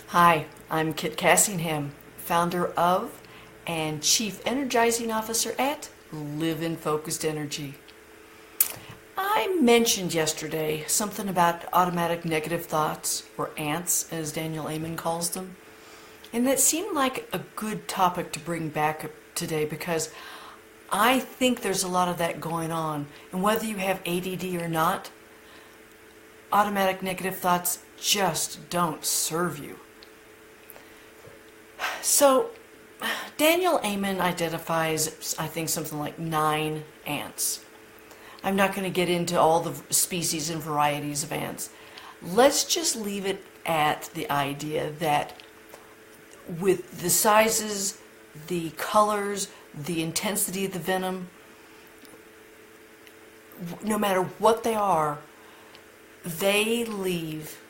Hi, I'm Kit Cassingham, founder of and Chief Energizing Officer at Live in Focused Energy. I mentioned yesterday something about automatic negative thoughts, or ants, as Daniel Amen calls them, and that seemed like a good topic to bring back today because I think there's a lot of that going on, and whether you have ADD or not, automatic negative thoughts just don't serve you. So, Daniel Amen identifies, I think, something like 9 ants. I'm not going to get into all the species and varieties of ants. Let's just leave it at the idea that with the sizes, the colors, the intensity of the venom, no matter what they are, they leave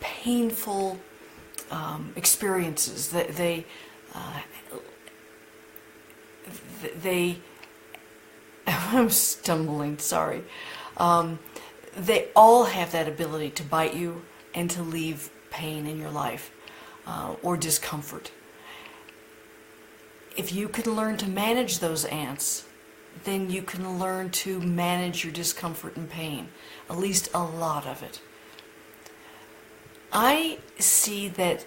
painful experiences. They I'm stumbling, sorry. They all have that ability to bite you and to leave pain in your life or discomfort. If you can learn to manage those ants, then you can learn to manage your discomfort and pain, at least a lot of it. I see that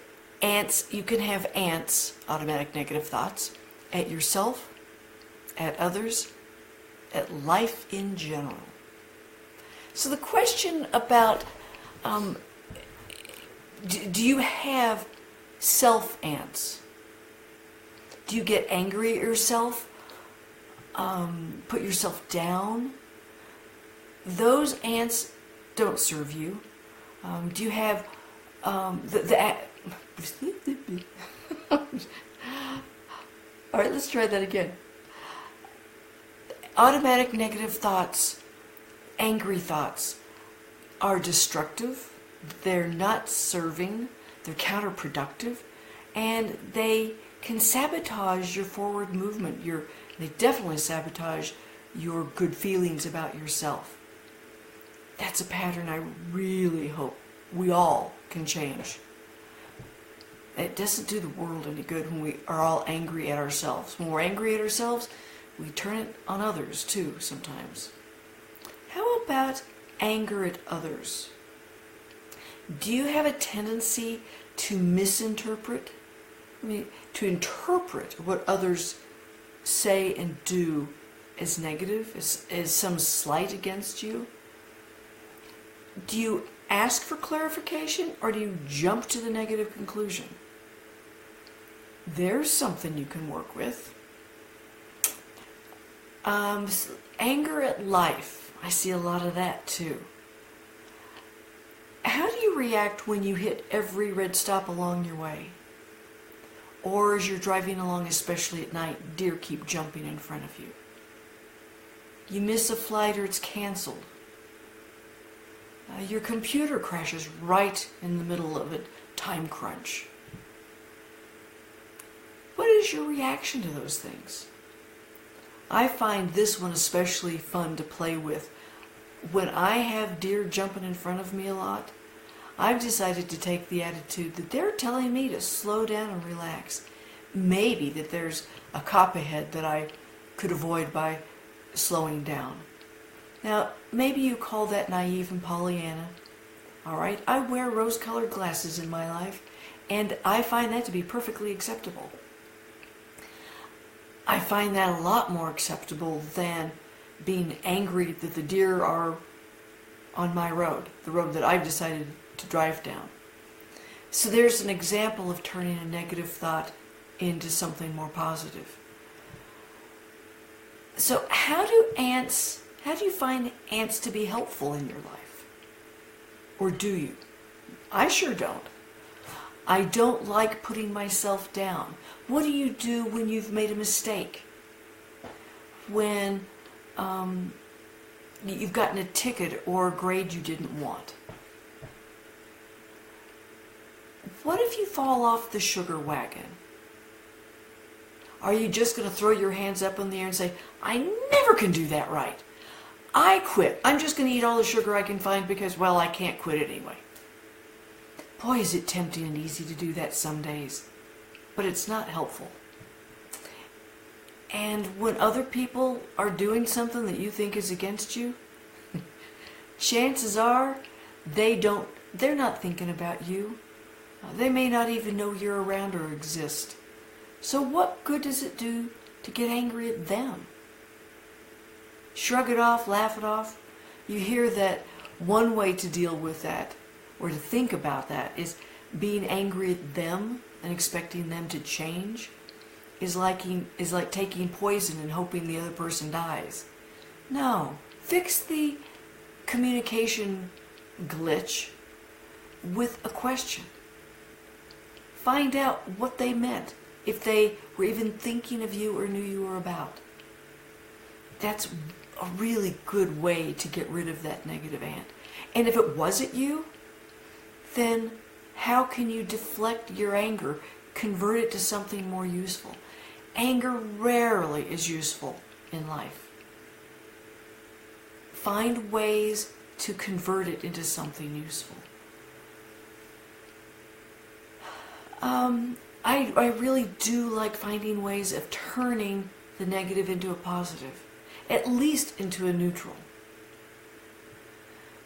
you can have ants, automatic negative thoughts, at yourself, at others, at life in general. So the question about, do you have self-ants? Do you get angry at yourself? Put yourself down? Those ants don't serve you. Do you have all right, let's try that again. Automatic negative thoughts, angry thoughts, are destructive. They're not serving. They're counterproductive, and they can sabotage your forward movement. They definitely sabotage your good feelings about yourself. That's a pattern I really hope we all can change. It doesn't do the world any good when we are all angry at ourselves. When we're angry at ourselves, we turn it on others too sometimes. How about anger at others? Do you have a tendency to misinterpret? To interpret what others say and do as negative, as some slight against you? Do you ask for clarification, or do you jump to the negative conclusion? There's something you can work with. Anger at life. I see a lot of that too. How do you react when you hit every red stop along your way? Or as you're driving along, especially at night, deer keep jumping in front of you? You miss a flight or it's canceled. Your computer crashes right in the middle of a time crunch. What is your reaction to those things? I find this one especially fun to play with. When I have deer jumping in front of me a lot, I've decided to take the attitude that they're telling me to slow down and relax. Maybe that there's a cop ahead that I could avoid by slowing down. Now, maybe you call that naive and Pollyanna. All right, I wear rose-colored glasses in my life, and I find that to be perfectly acceptable. I find that a lot more acceptable than being angry that the deer are on my road, the road that I've decided to drive down. So there's an example of turning a negative thought into something more positive. So how do you find ants to be helpful in your life? Or do you? I sure don't. I don't like putting myself down. What do you do when you've made a mistake? When you've gotten a ticket or a grade you didn't want? What if you fall off the sugar wagon? Are you just going to throw your hands up in the air and say, I never can do that right? I quit. I'm just going to eat all the sugar I can find because, well, I can't quit it anyway. Boy, is it tempting and easy to do that some days, but it's not helpful. And when other people are doing something that you think is against you, chances are they're not thinking about you. They may not even know you're around or exist. So what good does it do to get angry at them? Shrug it off, laugh it off. You hear that one way to deal with that, or to think about that, is being angry at them and expecting them to change is like taking poison and hoping the other person dies. No, fix the communication glitch with a question. Find out what they meant, if they were even thinking of you or knew you were about. That's a really good way to get rid of that negative ant. And if it wasn't you, then how can you deflect your anger, convert it to something more useful? Anger rarely is useful in life. Find ways to convert it into something useful. I really do like finding ways of turning the negative into a positive, at least into a neutral.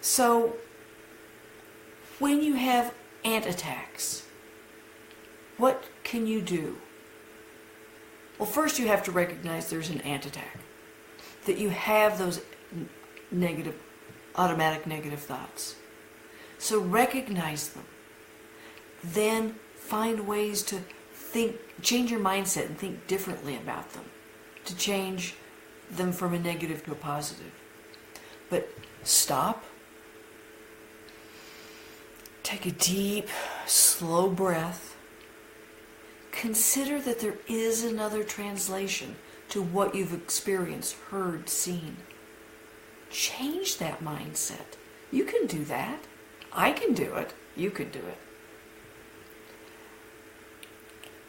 So, when you have ant attacks, what can you do? Well, first you have to recognize there's an ant attack, that you have those automatic negative thoughts. So recognize them. Then find ways to change your mindset and think differently about them, to change them from a negative to a positive. But stop. Take a deep, slow breath. Consider that there is another translation to what you've experienced, heard, seen. Change that mindset. You can do that. I can do it. You can do it.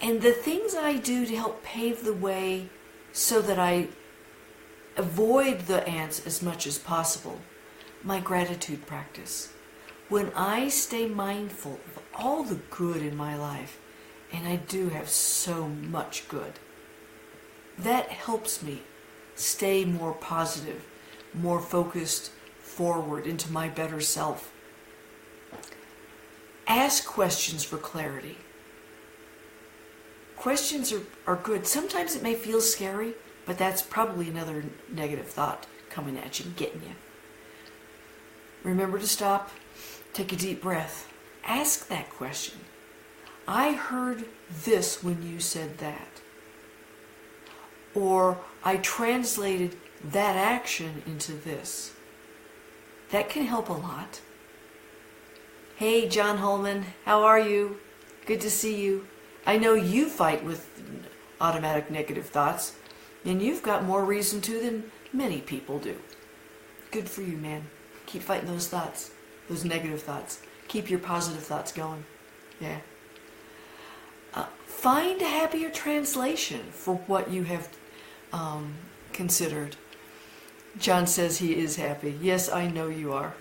And the things I do to help pave the way so that I avoid the ants as much as possible, my gratitude practice. When I stay mindful of all the good in my life, and I do have so much good, that helps me stay more positive, more focused forward into my better self. Ask questions for clarity. Questions are good. Sometimes it may feel scary, but that's probably another negative thought coming at you, getting you. Remember to stop, take a deep breath. Ask that question. I heard this when you said that. Or I translated that action into this. That can help a lot. Hey, John Holman, how are you? Good to see you. I know you fight with automatic negative thoughts, and you've got more reason to than many people do. Good for you, man. Keep fighting those thoughts, those negative thoughts. Keep your positive thoughts going. Yeah. Find a happier translation for what you have considered. John says he is happy. Yes, I know you are.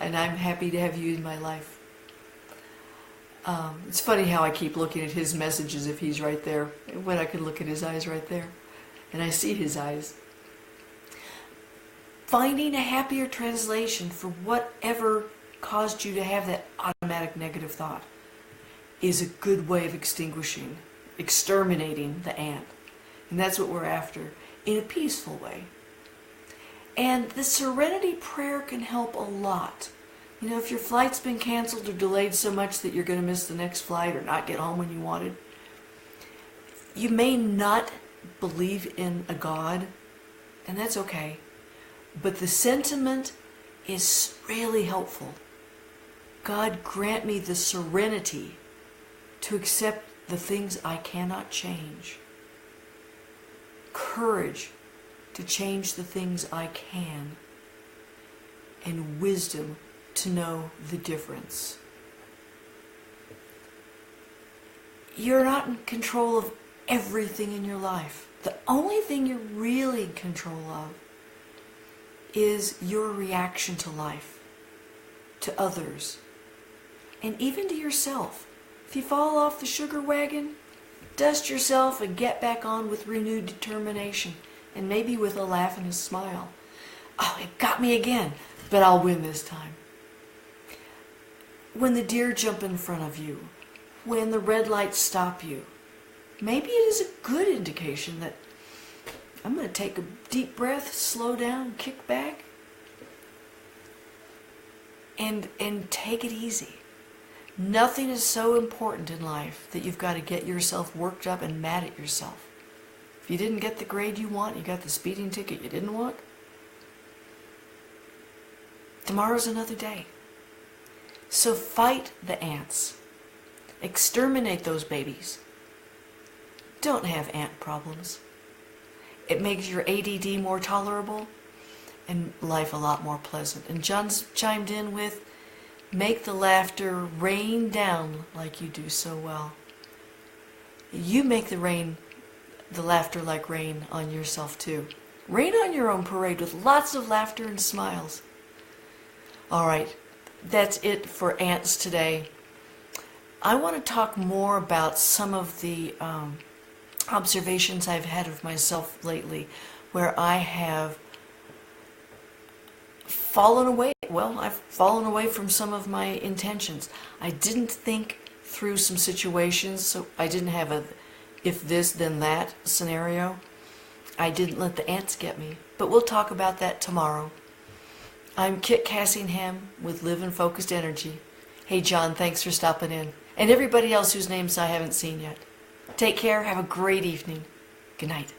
And I'm happy to have you in my life. It's funny how I keep looking at his messages if he's right there, when I could look at his eyes right there. And I see his eyes. Finding a happier translation for whatever caused you to have that automatic negative thought is a good way of exterminating the ant. And that's what we're after, in a peaceful way. And the Serenity Prayer can help a lot. You know, if your flight's been canceled or delayed so much that you're going to miss the next flight or not get home when you wanted, you may not believe in a God, and that's okay. But the sentiment is really helpful. God, grant me the serenity to accept the things I cannot change. Courage to change the things I can. And wisdom to know the difference. You're not in control of everything in your life. The only thing you're really in control of is your reaction to life, to others. And even to yourself. If you fall off the sugar wagon, dust yourself and get back on with renewed determination, and maybe with a laugh and a smile. Oh, it got me again, but I'll win this time. When the deer jump in front of you, when the red lights stop you, maybe it is a good indication that I'm going to take a deep breath, slow down, kick back, and take it easy. Nothing is so important in life that you've got to get yourself worked up and mad at yourself. If you didn't get the grade you want, you got the speeding ticket you didn't want, tomorrow's another day. So fight the ants. Exterminate those babies. Don't have ant problems. It makes your ADD more tolerable and life a lot more pleasant. And John's chimed in with, make the laughter rain down like you do so well. You make the laughter like rain on yourself too. Rain on your own parade with lots of laughter and smiles. All right, that's it for ants today. I want to talk more about some of the observations I've had of myself lately where I have fallen away. Well, I've fallen away from some of my intentions. I didn't think through some situations, so I didn't have a if this then that scenario. I didn't let the ants get me, but we'll talk about that tomorrow. I'm Kit Cassingham with Live in Focused Energy. Hey John, thanks for stopping in. And everybody else whose names I haven't seen yet. Take care, have a great evening. Good night.